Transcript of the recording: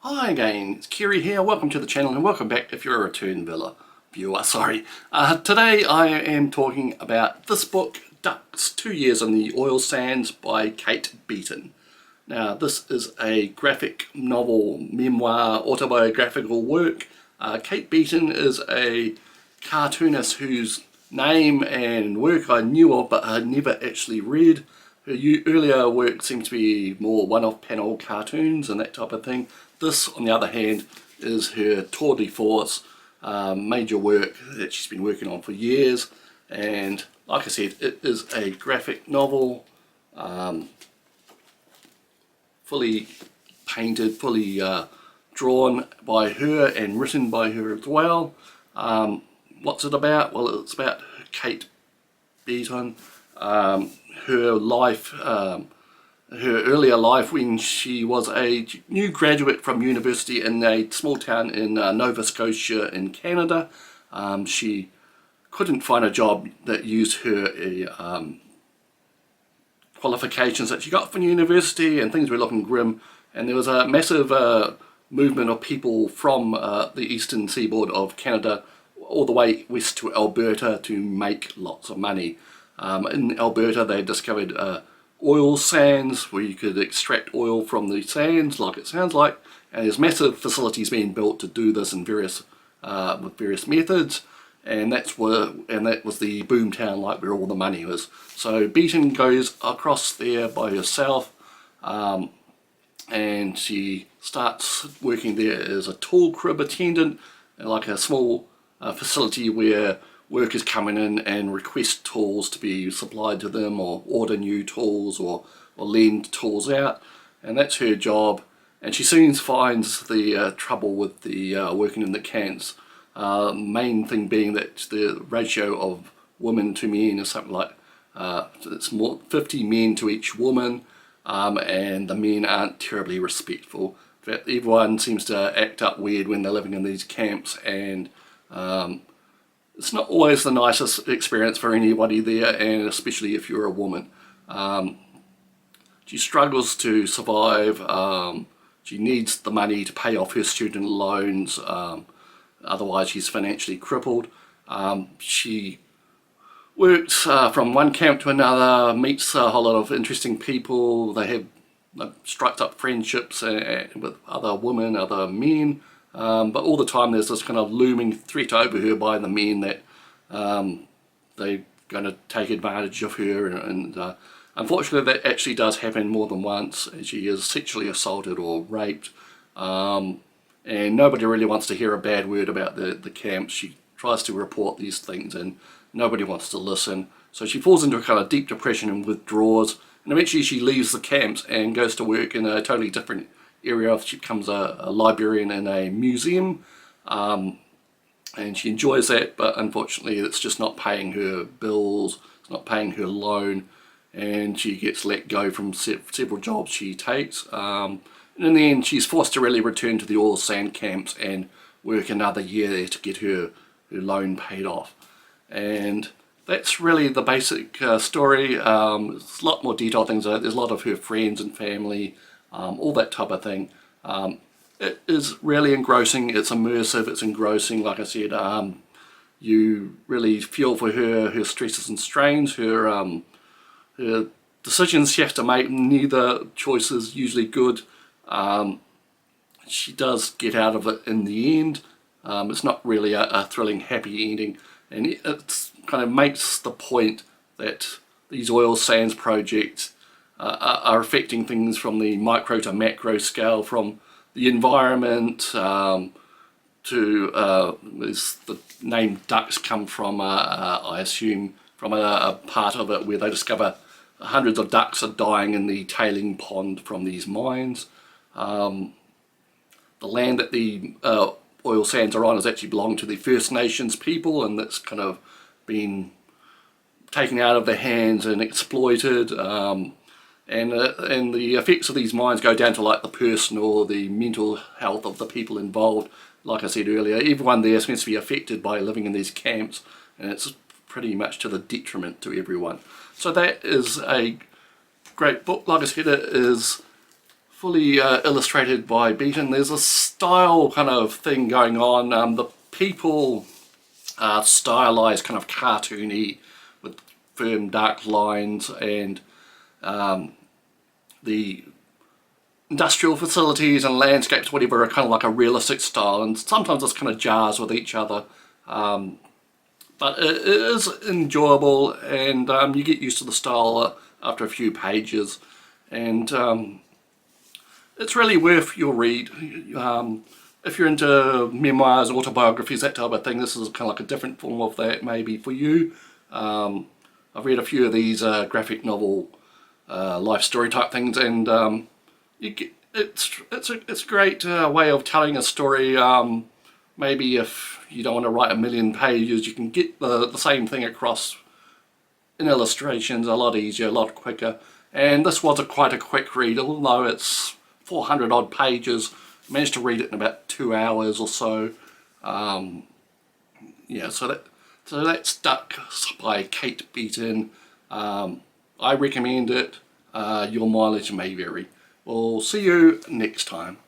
Hi again, it's Kerry here. Welcome to the channel and welcome back if you're a return viewer. Today I am talking about this book, Ducks, 2 Years on the Oil Sands by Kate Beaton. Now this is a graphic novel, memoir, autobiographical work. Kate Beaton is a cartoonist whose name and work I knew of but had never actually read. Her earlier work seems to be more one-off panel cartoons and that type of thing. This, on the other hand, is her tour de force, major work that she's been working on for years. And like I said, it is a graphic novel, fully painted, fully drawn by her and written by her as well. What's it about? Well, it's about Kate Beaton, her life, her earlier life when she was a new graduate from university in a small town in Nova Scotia in Canada. She couldn't find a job that used her qualifications that she got from university, and things were looking grim, and there was a massive movement of people from the eastern seaboard of Canada all the way west to Alberta to make lots of money. In Alberta they discovered oil sands where you could extract oil from the sands, like it sounds like, and there's massive facilities being built to do this in various with various methods, and that was the boom town, like where all the money was. So Beaton goes across there by herself, and she starts working there as a tool crib attendant, like a small facility where workers come in and request tools to be supplied to them, or order new tools, or lend tools out, and that's her job. And she soon finds the trouble with the working in the camps. Main thing being that the ratio of women to men is something like it's more 50 men to each woman, and the men aren't terribly respectful. In fact, everyone seems to act up weird when they're living in these camps, and it's not always the nicest experience for anybody there, and especially if you're a woman. She struggles to survive. She needs the money to pay off her student loans, otherwise she's financially crippled. She works from one camp to another, meets a whole lot of interesting people. They have strikes up friendships with other women, other men. But all the time there's this kind of looming threat over her by the men that they're going to take advantage of her, and unfortunately that actually does happen more than once. She is sexually assaulted or raped, and nobody really wants to hear a bad word about the camp. She tries to report these things and nobody wants to listen, so she falls into a kind of deep depression and withdraws, and eventually she leaves the camps and goes to work in a totally different area. She becomes a librarian in a museum, and she enjoys that, but unfortunately it's just not paying her bills, it's not paying her loan, and she gets let go from several jobs she takes. And in the end she's forced to really return to the oil sand camps and work another year there to get her loan paid off. And that's really the basic story. There's a lot more detailed things. There's a lot of her friends and family, all that type of thing. It is really engrossing, it's immersive, it's engrossing. Like I said, you really feel for her stresses and strains, her decisions she has to make. Neither choice is usually good. She does get out of it in the end. It's not really a thrilling, happy ending, and it kind of makes the point that these oil sands projects are affecting things from the micro to macro scale, from the environment to the name Ducks come from, I assume, from a part of it where they discover hundreds of ducks are dying in the tailing pond from these mines. The land that the oil sands are on is actually belonging to the First Nations people, and that's kind of been taken out of their hands and exploited. And the effects of these mines go down to like the personal, the mental health of the people involved. Like I said earlier, everyone there seems to be affected by living in these camps, and it's pretty much to the detriment to everyone. So that is a great book. Like I said, it is fully illustrated by Beaton. There's a style kind of thing going on. The people are stylized kind of cartoony with firm dark lines, and the industrial facilities and landscapes, whatever, are kind of like a realistic style, and sometimes this kind of jars with each other. But it is enjoyable, and you get used to the style after a few pages, and it's really worth your read. If you're into memoirs, autobiographies, that type of thing, this is kind of like a different form of that maybe for you. I've read a few of these graphic novel life story type things, and it's a great way of telling a story. Maybe if you don't want to write a million pages, you can get the same thing across in illustrations a lot easier, a lot quicker. And this was quite a quick read, although it's 400 odd pages. I managed to read it in about 2 hours or so. Yeah, so that's Duck by Kate Beaton. I recommend it. Your mileage may vary. We'll see you next time.